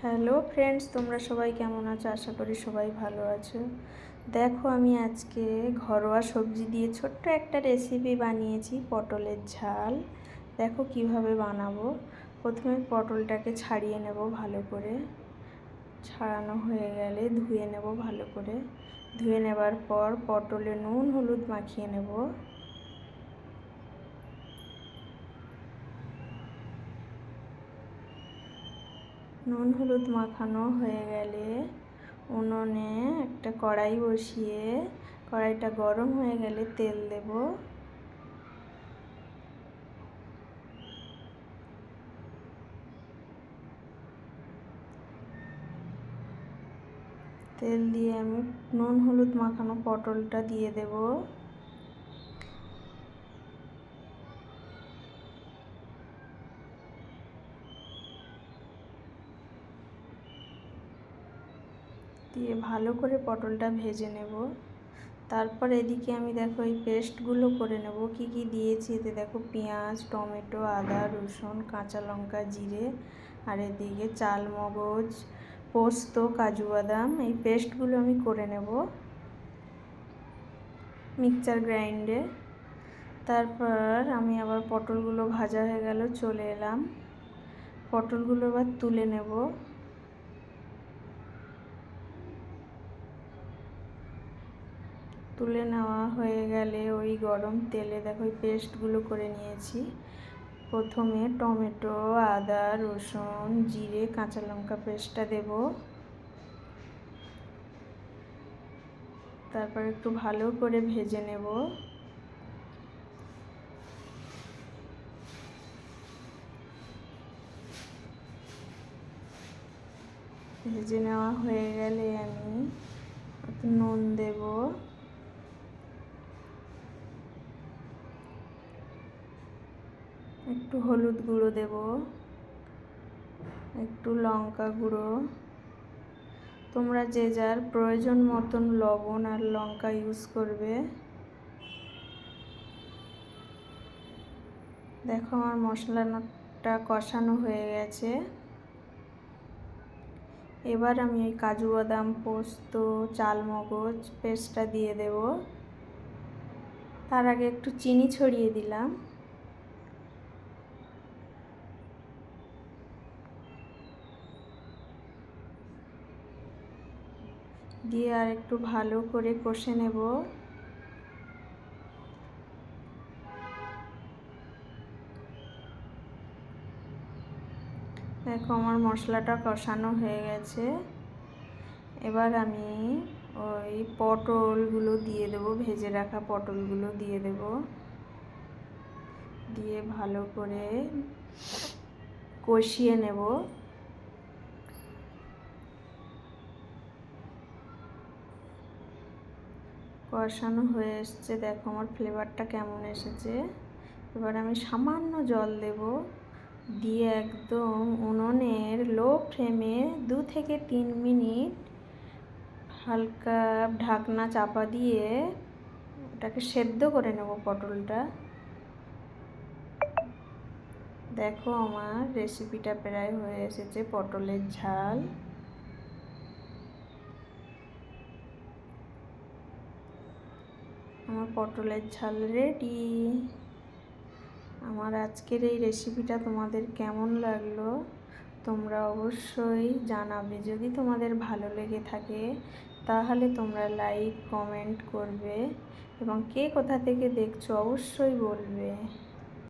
Hello friends, তোমরা সবাই কেমন আছো? আশা করি সবাই ভালো আছো। দেখো, আমি আজকে ঘরোয়া সবজি দিয়ে ছোট্ট একটা রেসিপি বানিয়েছি, পটলের ঝাল। দেখো কিভাবে বানাবো। প্রথমে পটলটাকে ছাড়িয়ে নেব ভালো করে। ছাড়ানো হয়ে গেলে ধুয়ে নেব ভালো করে। ধুয়ে নেবার পর পটলে নুন হলুদ মাখিয়ে নেব। নুন হলুদ মাখানো হয়ে গেলে উনুনে একটা কড়াই বসিয়ে কড়াইটা গরম হয়ে গেলে তেল দেব। তেল দিয়ে আমি নুন হলুদ মাখানো পটলটা দিয়ে দেব। দিয়ে ভালো করে পটলটা ভেজে নেব। তারপর এদিকে আমি দেখো এই পেস্টগুলো করে নেব। কি কি দিয়েছি এতে দেখো, পেঁয়াজ, টমেটো, আদা, রসুন, কাঁচা লঙ্কা, জিরে, আর এদিকে চাল মগজ, পোস্ত, কাজু বাদাম, এই পেস্টগুলো আমি করে নেব মিক্সচার গ্রাইন্ডে। তারপর আমি আবার পটলগুলো ভাজা হয়ে গেল, চলে এলাম। পটলগুলো এবার তুলে নেব। তুলে নেওয়া হয়ে গেলে ওই গরম তেলে দেখো ওই পেস্টগুলো করে নিয়েছি। প্রথমে টমেটো, আদা, রসুন, জিরে, কাঁচা লঙ্কা পেস্টটা দেব। তারপর একটু ভালো করে ভেজে নেব। ভেজে নেওয়া হয়ে গেলে আমি একটু নুন দেব। একটু হলুদ গুঁড়ো দেব, একটু লঙ্কা গুঁড়ো। তোমরা যে যার প্রয়োজন মতন লবণ আর লঙ্কা ইউজ করবে। দেখো আমার মশলাটা কষানো হয়ে গেছে। এবার আমি এই কাজু বাদাম, পোস্ত, চাল মগজ পেস্টটা দিয়ে দেব। তার আগে একটু চিনি ছড়িয়ে দিলাম। দিয়ে আর একটু ভালো করে কষে নেব। দেখো আমার মশলাটা কষানো হয়ে গেছে। এবার আমি ওই পটলগুলো দিয়ে দেবো, ভেজে রাখা পটলগুলো দিয়ে দেব। দিয়ে ভালো করে কষিয়ে নেব। কষানো হয়ে এসছে, দেখো আমার ফ্লেভারটা কেমন এসেছে। এবার আমি সামান্য জল দেব। দিয়ে একদম উনুনের লো ফ্লেমে 2 থেকে 3 মিনিট হালকা ঢাকনা চাপা দিয়ে ওটাকে সেদ্ধ করে নেব পটলটা। দেখো আমার রেসিপিটা প্রায় হয়ে এসেছে, পটলের ঝাল। আমার পটলের ঝাল রেডি। আমার আজকের এই রেসিপিটা তোমাদের কেমন লাগলো তোমরা অবশ্যই জানাবে। যদি তোমাদের ভালো লেগে থাকে তাহলে তোমরা লাইক কমেন্ট করবে, এবং কে কোথা থেকে দেখছো অবশ্যই বলবে।